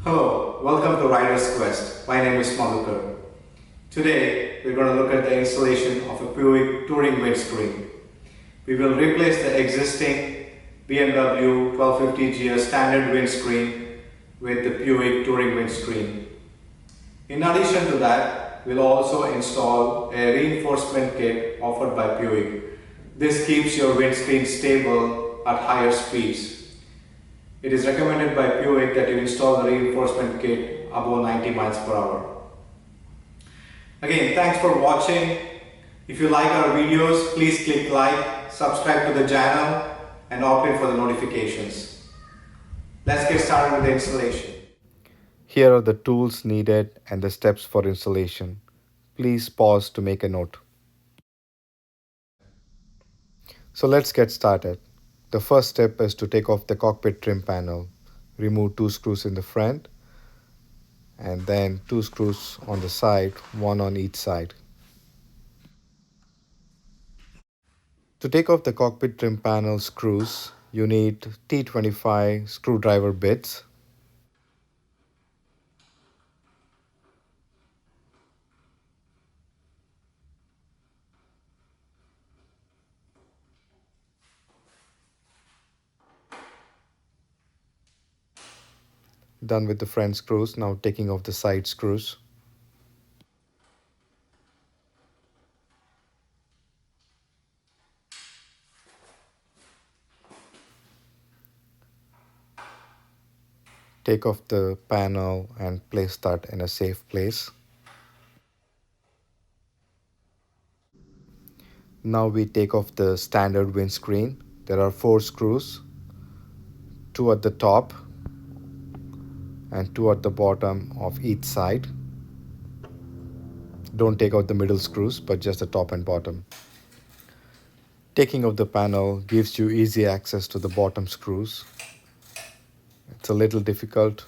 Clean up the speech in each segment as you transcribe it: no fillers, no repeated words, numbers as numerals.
Hello, welcome to Rider's Quest. My name is Madhukar. Today, we're going to look at the installation of a PUIG touring windscreen. We will replace the existing BMW 1250 GS standard windscreen with the PUIG touring windscreen. In addition to that, we'll also install a reinforcement kit offered by PUIG. This keeps your windscreen stable at higher speeds. It is recommended by PUIG that you install the reinforcement kit above 90 miles per hour. Again, thanks for watching. If you like our videos, please click like, subscribe to the channel and opt in for the notifications. Let's get started with the installation. Here are the tools needed and the steps for installation. Please pause to make a note. So let's get started. The first step is to take off the cockpit trim panel. Remove 2 screws in the front and then 2 screws on the side, 1 on each side. To take off the cockpit trim panel screws, you need T25 screwdriver bits. Done with the front screws, now taking off the side screws. Take off the panel and place that in a safe place. Now we take off the standard windscreen. There are 4 screws, 2 at the top and 2 at the bottom of each side. Don't take out the middle screws, but just the top and bottom. Taking off the panel gives you easy access to the bottom screws. It's a little difficult,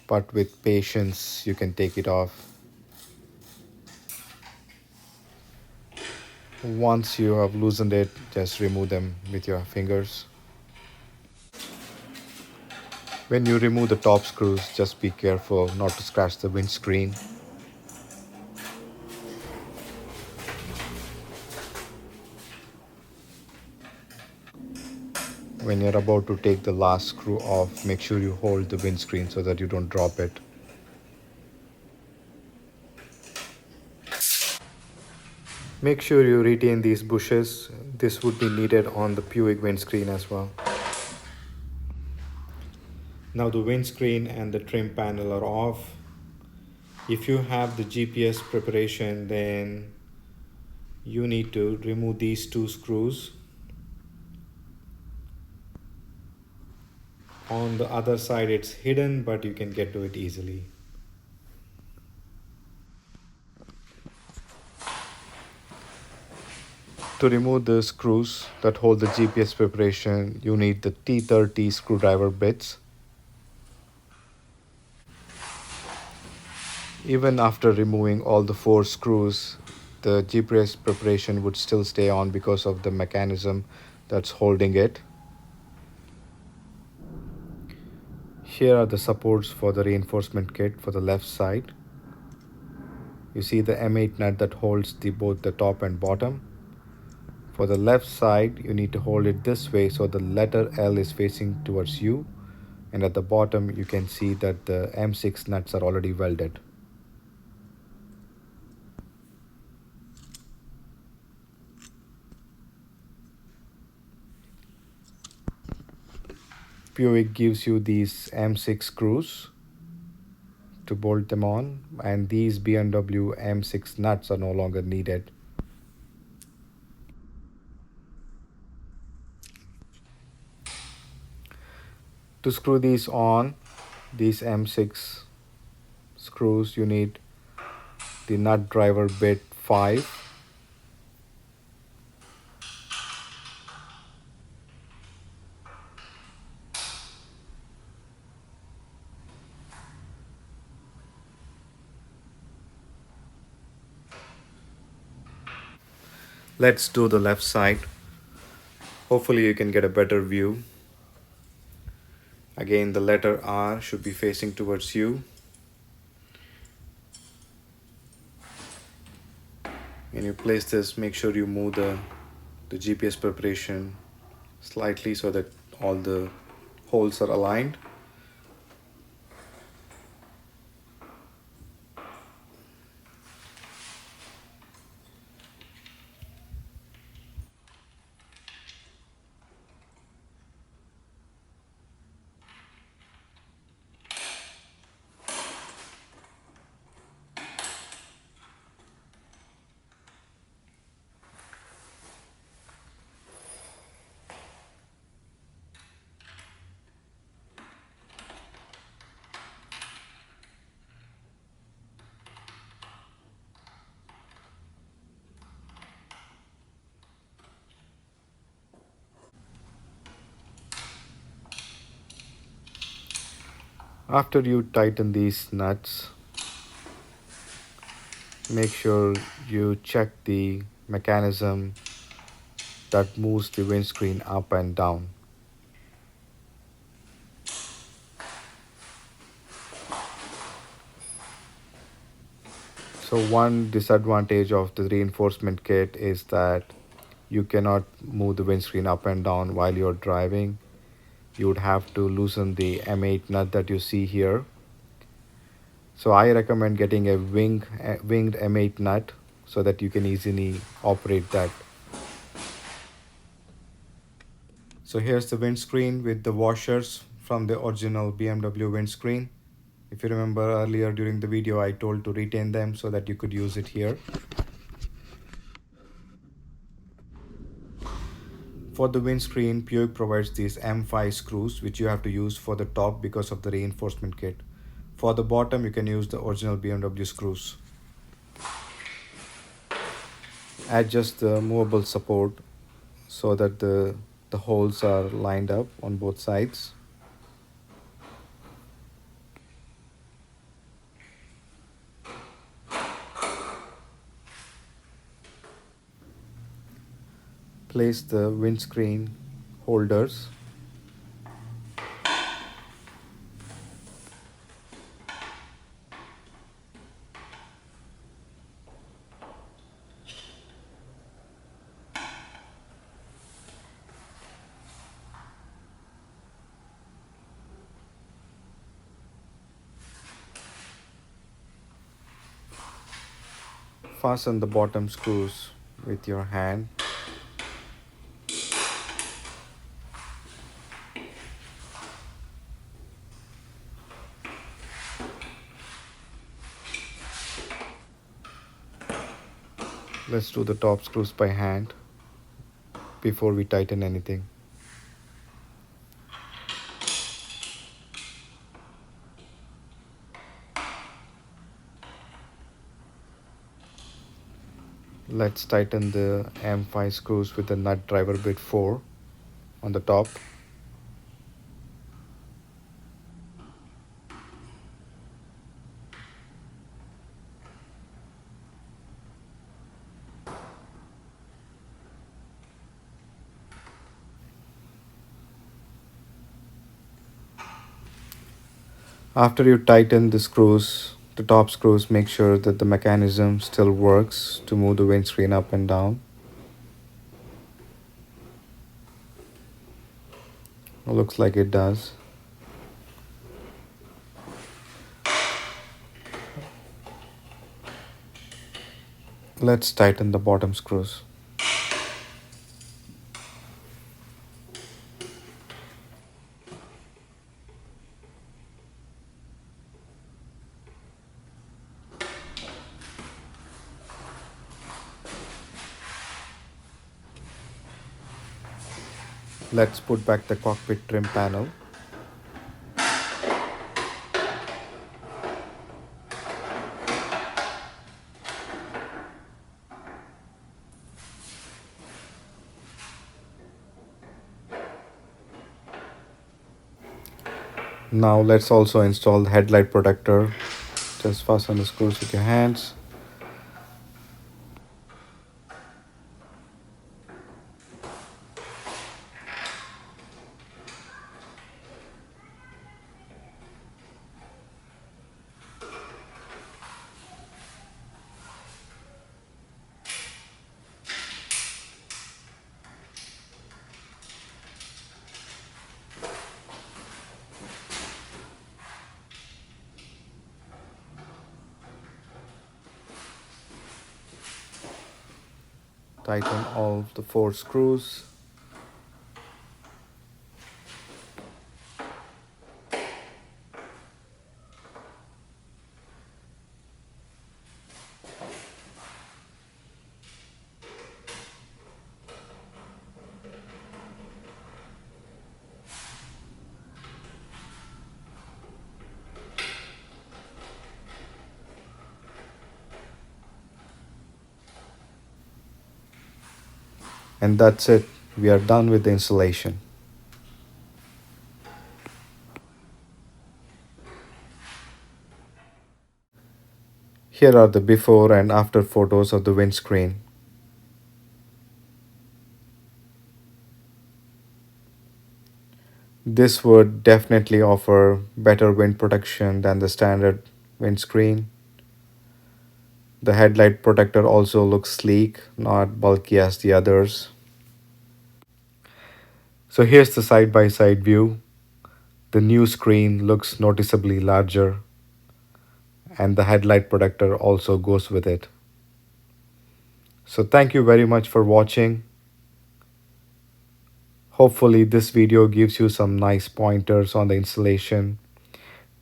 but with patience you can take it off. Once you have loosened it, just remove them with your fingers. When you remove the top screws, just be careful not to scratch the windscreen. When you're about to take the last screw off, make sure you hold the windscreen so that you don't drop it. Make sure you retain these bushes. This would be needed on the PUIG windscreen as well. Now the windscreen and the trim panel are off. If you have the GPS preparation, then you need to remove these 2 screws. On the other side it's hidden, but you can get to it easily. To remove the screws that hold the GPS preparation, you need the T30 screwdriver bits. Even after removing all the 4 screws, the GPS preparation would still stay on because of the mechanism that's holding it. Here are the supports for the reinforcement kit for the left side. You see the M8 nut that holds both the top and bottom. For the left side, you need to hold it this way so the letter L is facing towards you, and at the bottom you can see that the M6 nuts are already welded. PUIG gives you these M6 screws to bolt them on, and these BMW M6 nuts are no longer needed. To screw these on, these M6 screws, you need the nut driver bit 5. Let's do the left side. Hopefully you can get a better view. Again, the letter R should be facing towards you. When you place this, make sure you move the GPS preparation slightly so that all the holes are aligned. After you tighten these nuts, make sure you check the mechanism that moves the windscreen up and down. So one disadvantage of the reinforcement kit is that you cannot move the windscreen up and down while you're driving. You would have to loosen the M8 nut that you see here. So I recommend getting a winged M8 nut so that you can easily operate that. So here's the windscreen with the washers from the original BMW windscreen. If you remember earlier during the video, I told to retain them so that you could use it here. For the windscreen, PUIG provides these M5 screws which you have to use for the top because of the reinforcement kit. For the bottom, you can use the original BMW screws. Adjust the movable support so that the holes are lined up on both sides. Place the windscreen holders. Fasten the bottom screws with your hand. Let's do the top screws by hand before we tighten anything. Let's tighten the M5 screws with the nut driver bit 4 on the top. After you tighten the screws, the top screws, make sure that the mechanism still works to move the windscreen up and down. It looks like it does. Let's tighten the bottom screws. Let's put back the cockpit trim panel. Now let's also install the headlight protector. Just fasten the screws with your hands. Tighten all the 4 screws. And that's it. We are done with the installation. Here are the before and after photos of the windscreen. This would definitely offer better wind protection than the standard windscreen. The headlight protector also looks sleek, not bulky as the others. So here's the side-by-side view. The new screen looks noticeably larger, and the headlight protector also goes with it. So thank you very much for watching. Hopefully this video gives you some nice pointers on the installation.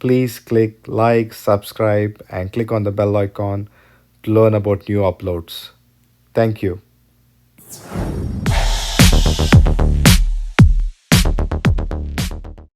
Please click like, subscribe, and click on the bell icon to learn about new uploads. Thank you.